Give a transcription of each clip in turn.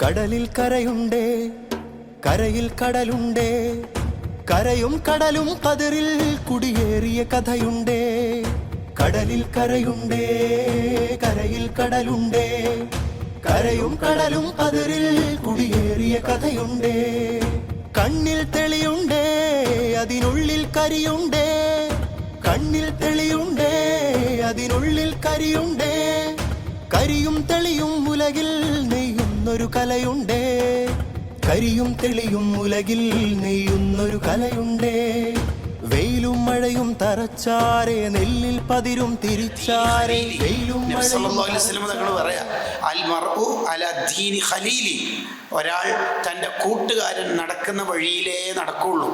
കടലിൽ കരയുണ്ടേ, കരയിൽ കടലുണ്ടേ, കരയും കടലും കതിരിൽ കുടിയേറിയ കഥയുണ്ടേ. കടലിൽ കരയുണ്ടേ, കരയിൽ കടലുണ്ടേ, കരയും കടലും കതിരിൽ കുടിയേറിയ കഥയുണ്ടേ. കണ്ണിൽ തെളിയുണ്ടേ, അതിനുള്ളിൽ കരിയുണ്ടേ, കണ്ണിൽ തെളിയുണ്ടേ, അതിനുള്ളിൽ കരിയുണ്ടേ. കരിയും തെളിയും ഉലകിൽ നെയ്യുന്നൊരു കലയുണ്ടേ, കരിയും തെളിയും ഉലകിൽ നെയ്യുന്നൊരു കലയുണ്ടേ. വെയിലും മഴയും തറച്ചാരെ, നെല്ലിൽ പതിരും തിരിച്ചാരെ. വെയിലും ഒരാൾ തൻ്റെ കൂട്ടുകാരൻ നടക്കുന്ന വഴിയിലേ നടക്കുള്ളൂ.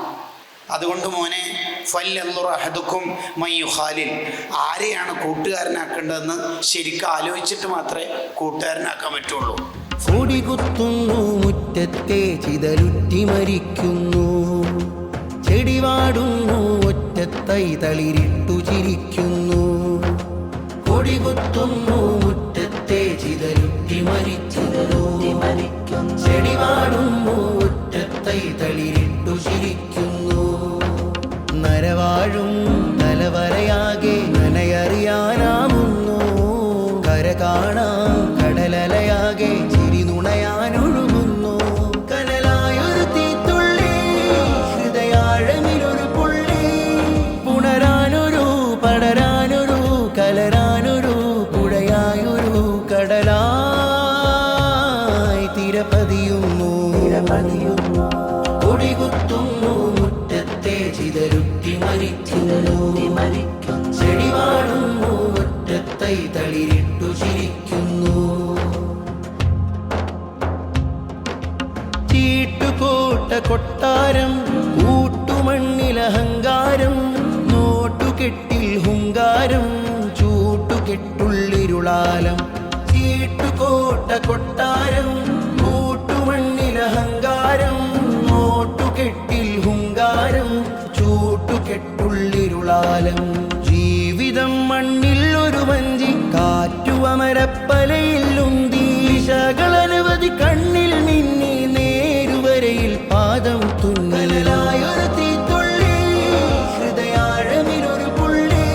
അതുകൊണ്ട് മോനെ ഫല്ലൻദുറഹദുക്കും മയ്യുഖാലിൽ, ആരെയാണ് കൂട്ടുകാരനാക്കേണ്ടതെന്ന് ശരിക്കും ആലോചിച്ചിട്ട് മാത്രമേ കൂട്ടുകാരനാക്കാൻ പറ്റുള്ളൂ. കൊടികുത്തുന്നു മുറ്റത്തെ ചിതലുറ്റി മരിക്കുന്നു, ചെടിവാടുന്നു ഒറ്റത്തൈ തളിരിട്ടു ചിരിക്കുന്നു. കൊടികുത്തുന്നു മുറ്റത്തെ ചിതലുറ്റി മരിക്കുന്നു, ചെടിവാടുന്നു ഒറ്റത്തൈ തളിരിട്ടു ചിരിക്കുന്നു. നരവാഴും തലവരയാകെ നനയറിയാനാവുന്നു, കര കാണാം കടലലയാകെ ചിരി നുണയാനൊഴുകുന്നു. കനലായൊരു തീത്തുള്ളി, ഹൃദയാഴമിലൊരു പുള്ളി, പുണരാനൊരു പടരാനൊരു കലരാനൊരു പുഴയായൊരു കടലായി തിരപതിയുന്നു. കൊടികുത്തുന്നു മുറ്റത്തെ ചിതലുറ്റി മരിക്കുന്നു, ചെടിവാടുന്നു ഒറ്റത്തൈ തളിരിട്ടു ചിരിക്കുന്നു. ചീട്ടുകോട്ട കൊട്ടാരം, കൂട്ടുമണ്ണിലഹങ്കാരം, നോട്ടുകെട്ടിൽ ഹുങ്കാരം, ചൂട്ടുകെട്ടുള്ളിരുളാലം. ചീട്ടുകോട്ട കൊട്ടാരം, കൂട്ടുമണ്ണിലഹങ്കാരം, നോട്ടുകെട്ടിൽ ഹുങ്കാരം, ചൂട്ടുകെട്ടുള്ളിരുളാലം. ജീവിതം മണ്ണിൽ ഒരു വഞ്ചി, കാറ്റുവമരപ്പലയിലുന്തി, ദിശകളനവധി കണ്ണിൽ മിന്നി, നേരുവരയിൽ പാദം തുന്നലായൊരു തീത്തുള്ളി, ഹൃദയാഴമിലൊരു പുള്ളി,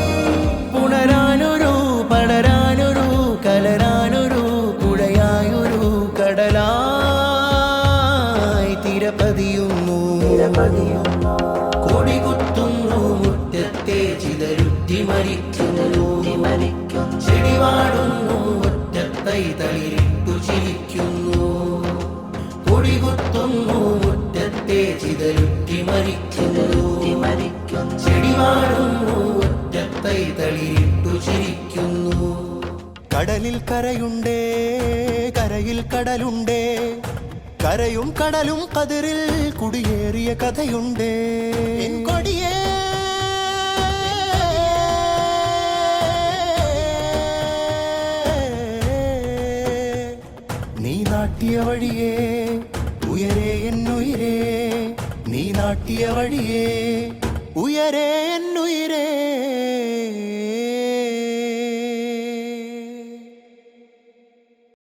പുണരാനൊരു പടരാനൊരു കലരാനൊരു പുഴയായൊരു കടലായി തിരപതിയുന്നു. കൊടികുത്തുന്നു മുറ്റത്തെ ചിതലുറ്റി മരിക്കുന്നു, ചെടിവാടുന്നു ഒറ്റത്തൈ തളിരിട്ടു ചിരിക്കുന്നു. കൊടികുത്തുന്നു മുറ്റത്തെ ചിതലുറ്റി മരിക്കുന്നു, ചെടിവാടുന്നു ഒറ്റത്തൈ തളിരിട്ടു ചിരിക്കുന്നു. കടലിൽ കരയുണ്ടേ, കരയിൽ കടലുണ്ടേ, കരയും കടലും കതിരിൽ കുടിയേറിയ കഥയുണ്ടേ. കൊടിയേ നീ നാട്ടിയ വഴിയേ ഉയരേ എന്നുയിരേ, നീ നാട്ടിയ വഴിയേ ഉയരേ എന്നുയിരേ.